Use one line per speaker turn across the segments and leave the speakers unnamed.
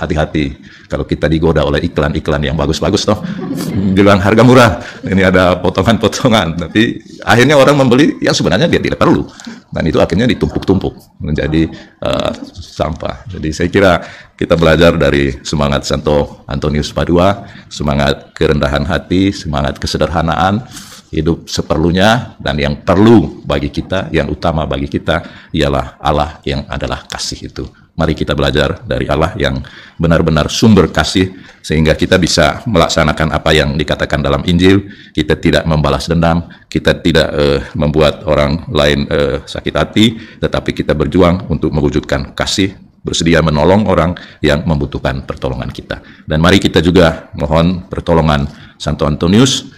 hati-hati kalau kita digoda oleh iklan-iklan yang bagus-bagus toh. Bilang harga murah, ini ada potongan-potongan, tapi akhirnya orang membeli yang sebenarnya dia tidak perlu, dan itu akhirnya ditumpuk-tumpuk menjadi sampah. Jadi saya kira kita belajar dari semangat Santo Antonius Padua, semangat kerendahan hati, semangat kesederhanaan, hidup seperlunya, dan yang perlu bagi kita, yang utama bagi kita ialah Allah yang adalah kasih itu. Mari kita belajar dari Allah yang benar-benar sumber kasih, sehingga kita bisa melaksanakan apa yang dikatakan dalam Injil. Kita tidak membalas dendam, kita tidak membuat orang lain sakit hati, tetapi kita berjuang untuk mewujudkan kasih, bersedia menolong orang yang membutuhkan pertolongan kita. Dan mari kita juga mohon pertolongan Santo Antonius,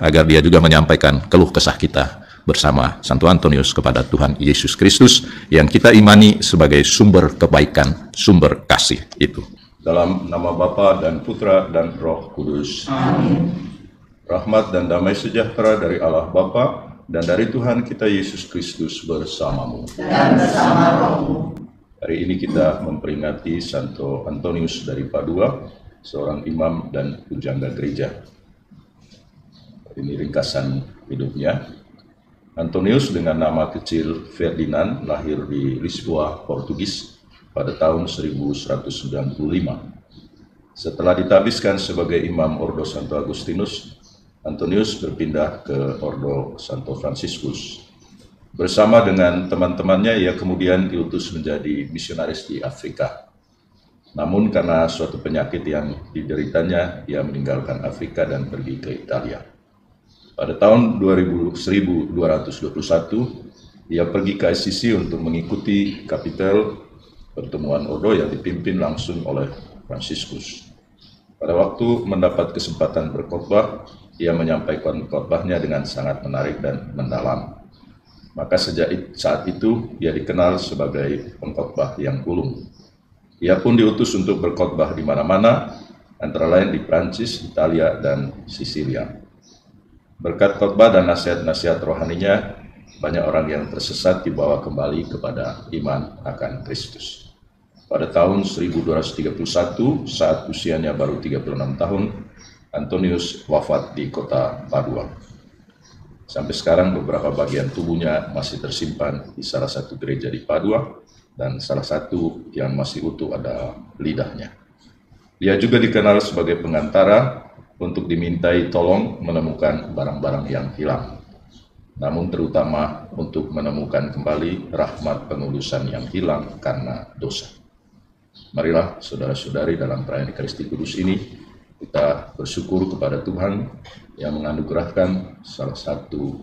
agar dia juga menyampaikan keluh kesah kita bersama Santo Antonius kepada Tuhan Yesus Kristus yang kita imani sebagai sumber kebaikan, sumber kasih itu. Dalam nama Bapa dan Putra dan Roh Kudus. Amin. Rahmat dan damai sejahtera dari Allah Bapa dan dari Tuhan kita Yesus Kristus bersamamu. Dan bersama rohmu. Hari ini kita memperingati Santo Antonius dari Padua, seorang imam dan pujangga gereja. Ini ringkasan hidupnya. Antonius dengan nama kecil Ferdinand lahir di Lisboa, Portugis pada tahun 1195. Setelah ditabiskan sebagai imam Ordo Santo Agustinus, Antonius berpindah ke Ordo Santo Franciscus. Bersama dengan teman-temannya, ia kemudian diutus menjadi misionaris di Afrika. Namun karena suatu penyakit yang dideritanya, ia meninggalkan Afrika dan pergi ke Italia. Pada tahun 1221, ia pergi ke Assisi untuk mengikuti kapitel pertemuan Ordo yang dipimpin langsung oleh Franciscus. Pada waktu mendapat kesempatan berkhotbah, ia menyampaikan khotbahnya dengan sangat menarik dan mendalam. Maka sejak saat itu, ia dikenal sebagai pengkhotbah yang ulung. Ia pun diutus untuk berkhotbah di mana-mana, antara lain di Prancis, Italia, dan Sisilia. Berkat khotbah dan nasihat-nasihat rohaninya, banyak orang yang tersesat dibawa kembali kepada iman akan Kristus. Pada tahun 1231, saat usianya baru 36 tahun, Antonius wafat di kota Padua. Sampai sekarang beberapa bagian tubuhnya masih tersimpan di salah satu gereja di Padua, dan salah satu yang masih utuh ada lidahnya. Dia juga dikenal sebagai pengantara untuk dimintai tolong menemukan barang-barang yang hilang, namun terutama untuk menemukan kembali rahmat pengudusan yang hilang karena dosa. Marilah saudara-saudari dalam perayaan Ekaristi Kudus ini, kita bersyukur kepada Tuhan yang menganugerahkan salah satu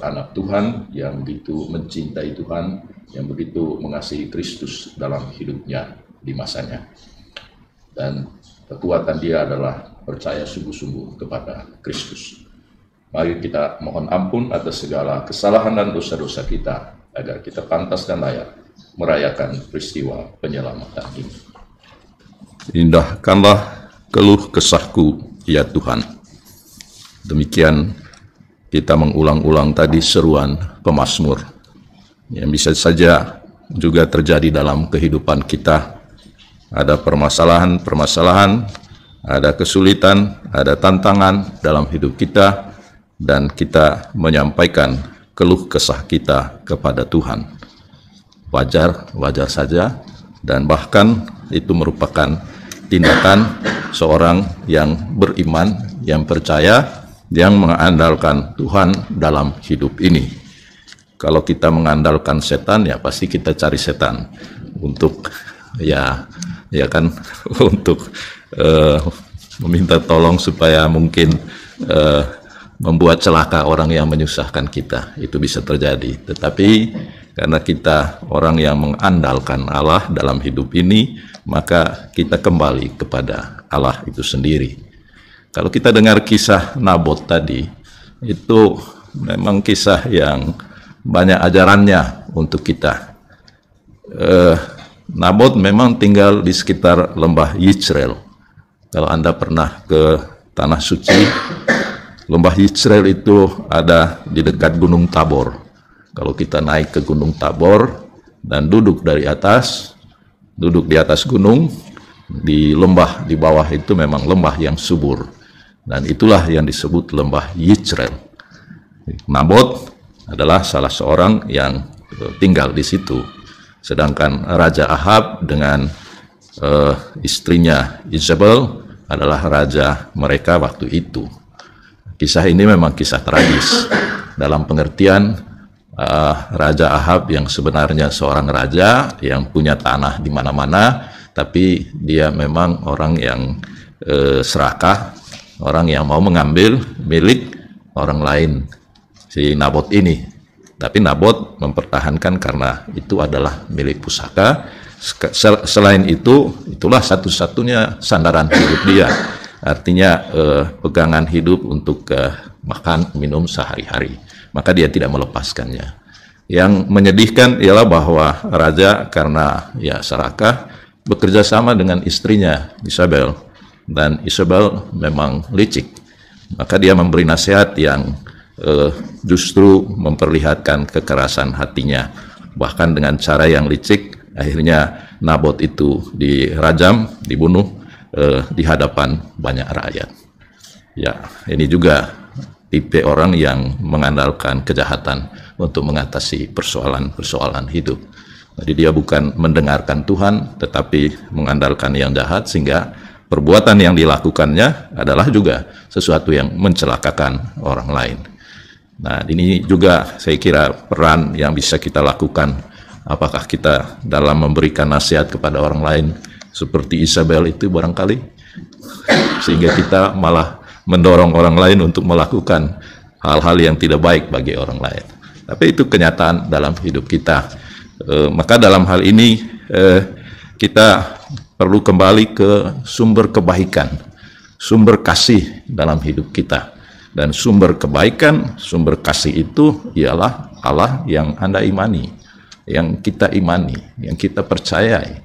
anak Tuhan yang begitu mencintai Tuhan, yang begitu mengasihi Kristus dalam hidupnya di masanya. Dan kekuatan dia adalah percaya sungguh-sungguh kepada Kristus. Mari kita mohon ampun atas segala kesalahan dan dosa-dosa kita, agar kita pantas dan layak merayakan peristiwa penyelamatan ini. Indahkanlah keluh kesahku, ya Tuhan. Demikian kita mengulang-ulang tadi seruan pemazmur, yang bisa saja juga terjadi dalam kehidupan kita. Ada permasalahan, ada kesulitan, ada tantangan dalam hidup kita, dan kita menyampaikan keluh kesah kita kepada Tuhan. Wajar saja, dan bahkan itu merupakan tindakan seorang yang beriman, yang percaya, yang mengandalkan Tuhan dalam hidup ini. Kalau kita mengandalkan setan, ya pasti kita cari setan untuk untuk meminta tolong supaya mungkin membuat celaka orang yang menyusahkan kita. Itu bisa terjadi. Tetapi karena kita orang yang mengandalkan Allah dalam hidup ini, maka kita kembali kepada Allah itu sendiri. Kalau kita dengar kisah Nabot tadi, itu memang kisah yang banyak ajarannya untuk kita. Nabot memang tinggal di sekitar lembah Yizreel. Kalau Anda pernah ke Tanah Suci, lembah Yizreel itu ada di dekat Gunung Tabor. Kalau kita naik ke Gunung Tabor dan duduk di atas gunung, di lembah di bawah itu memang lembah yang subur, dan itulah yang disebut lembah Yizreel. Nabot adalah salah seorang yang tinggal di situ, sedangkan Raja Ahab dengan istrinya Isabel adalah raja mereka waktu itu. Kisah ini memang kisah tragis dalam pengertian Raja Ahab yang sebenarnya seorang raja yang punya tanah di mana-mana, tapi dia memang orang yang serakah, orang yang mau mengambil milik orang lain, si Nabot ini. Tapi Nabot mempertahankan karena itu adalah milik pusaka. Selain itu, itulah satu-satunya sandaran hidup dia. Artinya pegangan hidup untuk makan, minum sehari-hari. Maka dia tidak melepaskannya. Yang menyedihkan ialah bahwa raja karena ya serakah bekerja sama dengan istrinya Isabel, dan Isabel memang licik. Maka dia memberi nasihat yang justru memperlihatkan kekerasan hatinya. Bahkan dengan cara yang licik, akhirnya Nabot itu dirajam, dibunuh di hadapan banyak rakyat. Ya, ini juga tipe orang yang mengandalkan kejahatan untuk mengatasi persoalan-persoalan hidup. Jadi dia bukan mendengarkan Tuhan, tetapi mengandalkan yang jahat, sehingga perbuatan yang dilakukannya adalah juga sesuatu yang mencelakakan orang lain. Nah, ini juga saya kira peran yang bisa kita lakukan. Apakah kita dalam memberikan nasihat kepada orang lain seperti Isabel itu barangkali, sehingga kita malah mendorong orang lain untuk melakukan hal-hal yang tidak baik bagi orang lain. Tapi itu kenyataan dalam hidup kita. Maka dalam hal ini kita perlu kembali ke sumber kebaikan, sumber kasih dalam hidup kita. Dan sumber kebaikan, sumber kasih itu ialah Allah yang Anda imani, yang kita imani, yang kita percayai.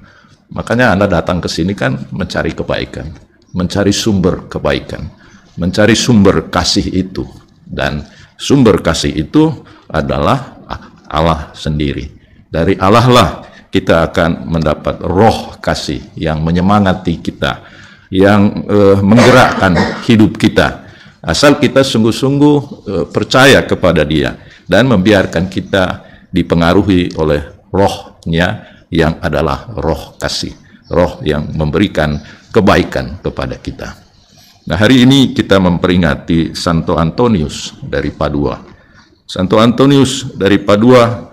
Makanya Anda datang ke sini kan mencari kebaikan, mencari sumber kebaikan, mencari sumber kasih itu. Dan sumber kasih itu adalah Allah sendiri. Dari Allah lah kita akan mendapat roh kasih yang menyemangati kita, yang menggerakkan hidup kita. Asal kita sungguh-sungguh percaya kepada Dia dan membiarkan kita dipengaruhi oleh rohnya yang adalah roh kasih, roh yang memberikan kebaikan kepada kita. Nah, hari ini kita memperingati Santo Antonius dari Padua. Santo Antonius dari Padua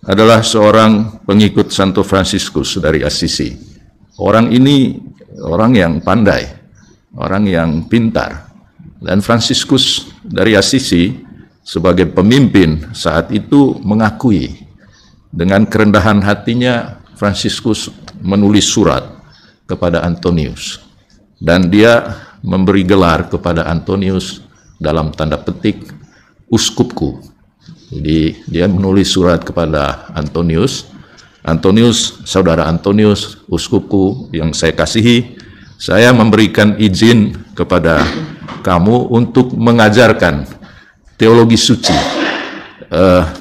adalah seorang pengikut Santo Fransiskus dari Assisi. Orang ini orang yang pandai, orang yang pintar. Dan Fransiskus dari Assisi sebagai pemimpin saat itu mengakui, dengan kerendahan hatinya Fransiskus menulis surat kepada Antonius, dan dia memberi gelar kepada Antonius dalam tanda petik uskupku. Jadi dia menulis surat kepada Antonius, Antonius, saudara Antonius, uskupku yang saya kasihi, saya memberikan izin kepada kamu untuk mengajarkan teologi suci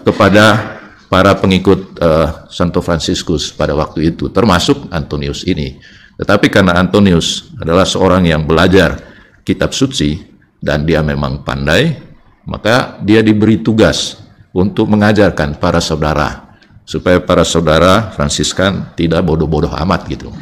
kepada para pengikut Santo Fransiskus pada waktu itu, termasuk Antonius ini. Tetapi karena Antonius adalah seorang yang belajar kitab suci dan dia memang pandai, maka dia diberi tugas untuk mengajarkan para saudara, supaya para saudara Fransiskan tidak bodoh-bodoh amat gitu.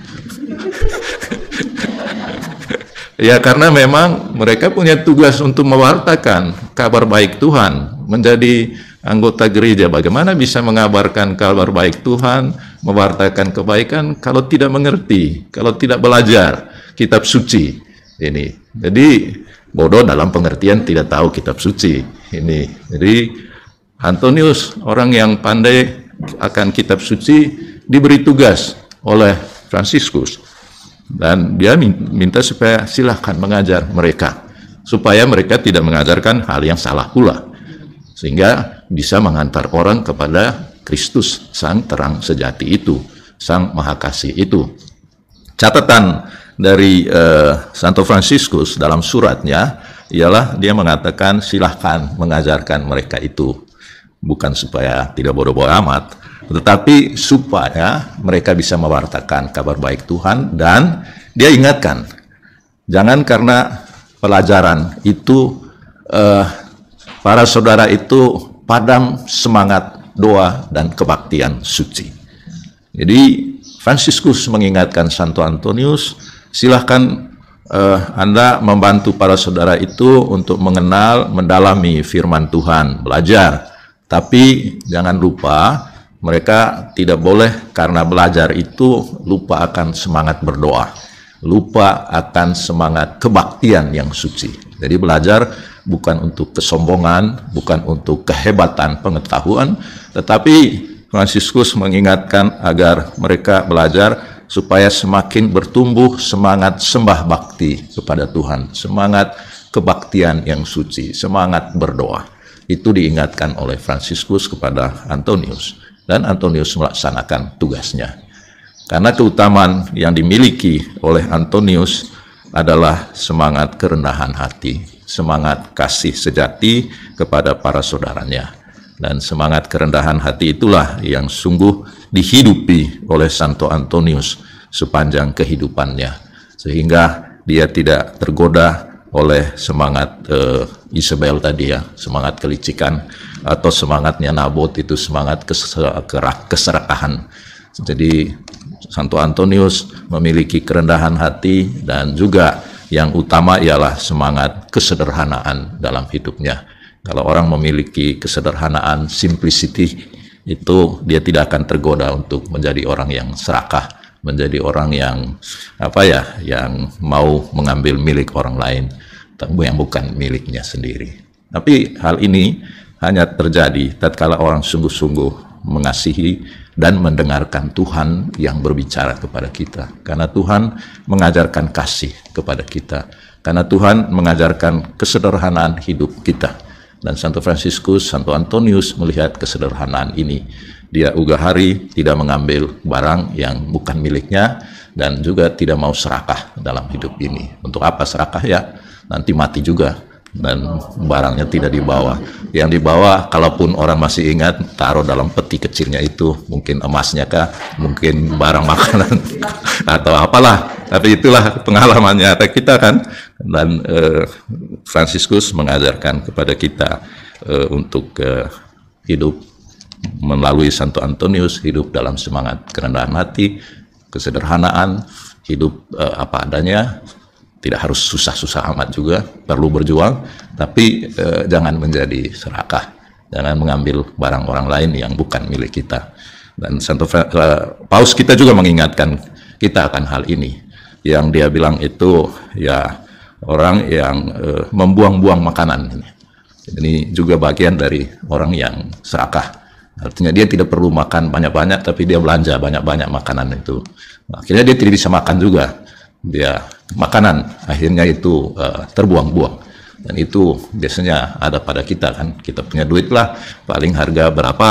Ya, karena memang mereka punya tugas untuk mewartakan kabar baik Tuhan, menjadi anggota gereja. Bagaimana bisa mengabarkan kabar baik Tuhan, mewartakan kebaikan kalau tidak mengerti, kalau tidak belajar kitab suci ini. Jadi bodoh dalam pengertian tidak tahu kitab suci ini. Jadi Antonius, orang yang pandai akan kitab suci, diberi tugas oleh Fransiskus. Dan dia minta supaya silahkan mengajar mereka, supaya mereka tidak mengajarkan hal yang salah pula, sehingga bisa mengantar orang kepada Kristus, sang terang sejati itu, sang maha kasih itu. Catatan dari Santo Fransiskus dalam suratnya ialah dia mengatakan silahkan mengajarkan mereka itu, bukan supaya tidak bodoh-bodoh amat, tetapi supaya mereka bisa mewartakan kabar baik Tuhan dan
dia ingatkan, jangan karena pelajaran itu para saudara itu padam semangat doa dan kebaktian suci. Jadi Fransiskus mengingatkan Santo Antonius, silahkan Anda membantu para saudara itu untuk mengenal, mendalami firman Tuhan, belajar. Tapi jangan lupa, mereka tidak boleh karena belajar itu lupa akan semangat berdoa, lupa akan semangat kebaktian yang suci. Jadi belajar bukan untuk kesombongan, bukan untuk kehebatan pengetahuan, tetapi Fransiskus mengingatkan agar mereka belajar supaya semakin bertumbuh semangat sembah bakti kepada Tuhan, semangat kebaktian yang suci, semangat berdoa. Itu diingatkan oleh Fransiskus kepada Antonius, dan Antonius melaksanakan tugasnya. Karena keutamaan yang dimiliki oleh Antonius adalah semangat kerendahan hati, semangat kasih sejati kepada para saudaranya. Dan semangat kerendahan hati itulah yang sungguh dihidupi oleh Santo Antonius sepanjang kehidupannya, sehingga dia tidak tergoda oleh semangat Isabel tadi ya, semangat kelicikan, atau semangatnya Nabot itu semangat keserakahan. Jadi Santo Antonius memiliki kerendahan hati, dan juga yang utama ialah semangat kesederhanaan dalam hidupnya. Kalau orang memiliki kesederhanaan, simplicity, itu dia tidak akan tergoda untuk menjadi orang yang serakah, menjadi orang yang yang mau mengambil milik orang lain, yang bukan miliknya sendiri. Tapi hal ini hanya terjadi tatkala orang sungguh-sungguh mengasihi dan mendengarkan Tuhan yang berbicara kepada kita. Karena Tuhan mengajarkan kasih kepada kita. Karena Tuhan mengajarkan kesederhanaan hidup kita. Dan Santo Fransiskus, Santo Antonius melihat kesederhanaan ini. Dia ugah hari tidak mengambil barang yang bukan miliknya, dan juga tidak mau serakah dalam hidup ini. Untuk apa serakah ya? Nanti mati juga, dan barangnya tidak dibawa. Yang dibawa, kalaupun orang masih ingat, taruh dalam peti kecilnya itu, mungkin emasnya kah, mungkin barang makanan atau apalah. Tapi itulah pengalaman nyata kita kan. Dan Fransiskus mengajarkan kepada kita untuk hidup melalui Santo Antonius, hidup dalam semangat kerendahan hati, kesederhanaan, hidup apa adanya. Tidak harus susah-susah amat juga, perlu berjuang, tapi jangan menjadi serakah, jangan mengambil barang orang lain yang bukan milik kita. Dan Paus kita juga mengingatkan kita akan hal ini, yang dia bilang itu ya orang yang membuang-buang makanan. Ini juga bagian dari orang yang serakah. Artinya dia tidak perlu makan banyak-banyak, tapi dia belanja banyak-banyak makanan itu. Akhirnya dia tidak bisa makan juga. Dia makanan akhirnya itu terbuang-buang. Dan itu biasanya ada pada kita kan. Kita punya duit lah, paling harga berapa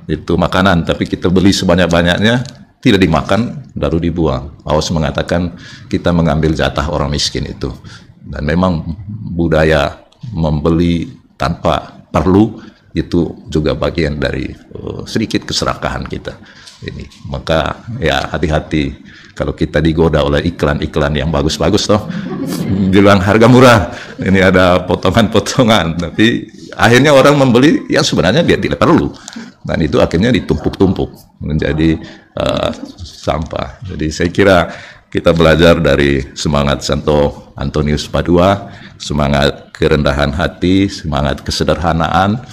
itu makanan, tapi kita beli sebanyak-banyaknya, tidak dimakan, lalu dibuang. Paus mengatakan kita mengambil jatah orang miskin itu. Dan memang budaya membeli tanpa perlu itu juga bagian dari sedikit keserakahan kita ini. Maka ya hati-hati kalau kita digoda oleh iklan-iklan yang bagus-bagus toh, bilang harga murah, ini ada potongan-potongan, tapi akhirnya orang membeli yang sebenarnya dia tidak perlu, dan itu akhirnya ditumpuk-tumpuk menjadi sampah. Jadi saya kira kita belajar dari semangat Santo Antonius Padua, semangat kerendahan hati, semangat kesederhanaan,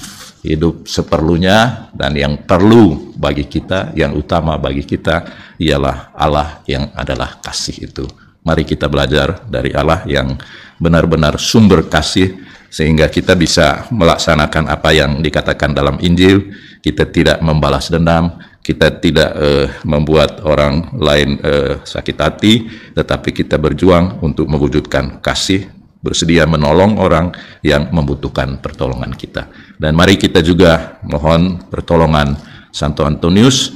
hidup seperlunya, dan yang perlu bagi kita, yang utama bagi kita ialah Allah yang adalah kasih itu. Mari kita belajar dari Allah yang benar-benar sumber kasih, sehingga kita bisa melaksanakan apa yang dikatakan dalam Injil. Kita tidak membalas dendam, kita tidak membuat orang lain sakit hati, tetapi kita berjuang untuk mewujudkan kasih, bersedia menolong orang yang membutuhkan pertolongan kita. Dan mari kita juga mohon pertolongan Santo Antonius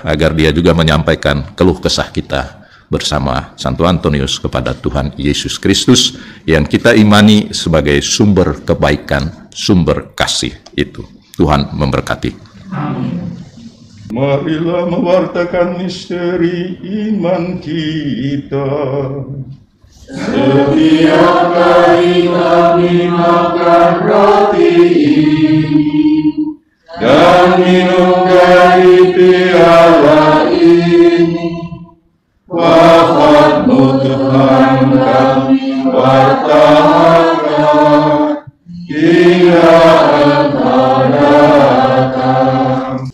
agar dia juga menyampaikan keluh kesah kita bersama Santo Antonius kepada Tuhan Yesus Kristus yang kita imani sebagai sumber kebaikan, sumber kasih itu. Tuhan memberkati. Amin.
Marilah mewartakan misteri iman kita.
Setiap kali kami makan roti ini dan minum dari piala ini, wafat-Mu Tuhan kami wartakan hingga Engkau datang.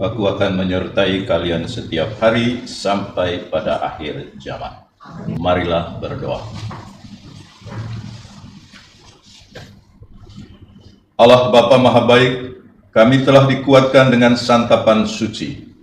Aku akan menyertai kalian setiap hari sampai pada akhir zaman. Marilah berdoa. Allah Bapa Maha Baik, kami telah dikuatkan dengan santapan suci.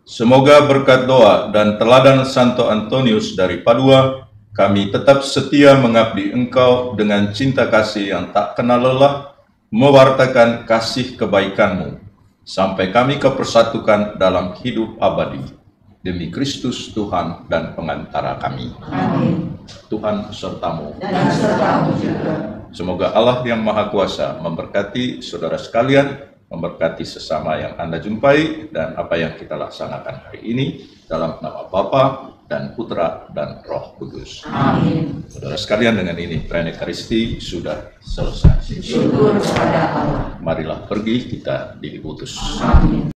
Semoga berkat doa dan teladan Santo Antonius dari Padua, kami tetap setia mengabdi Engkau dengan cinta kasih yang tak kenal lelah, mewartakan kasih kebaikan-Mu, sampai kami kepersatukan dalam hidup abadi. Demi Kristus Tuhan dan pengantara kami.
Amin.
Tuhan sertamu.
Dan sertamu juga.
Semoga Allah yang Maha Kuasa memberkati saudara sekalian, memberkati sesama yang Anda jumpai, dan apa yang kita laksanakan hari ini dalam nama Bapa dan Putra dan Roh Kudus.
Amin.
Saudara sekalian, dengan ini perayaan Ekaristi sudah selesai.
Syukur kepada Allah.
Marilah pergi, kita diutus.
Amin.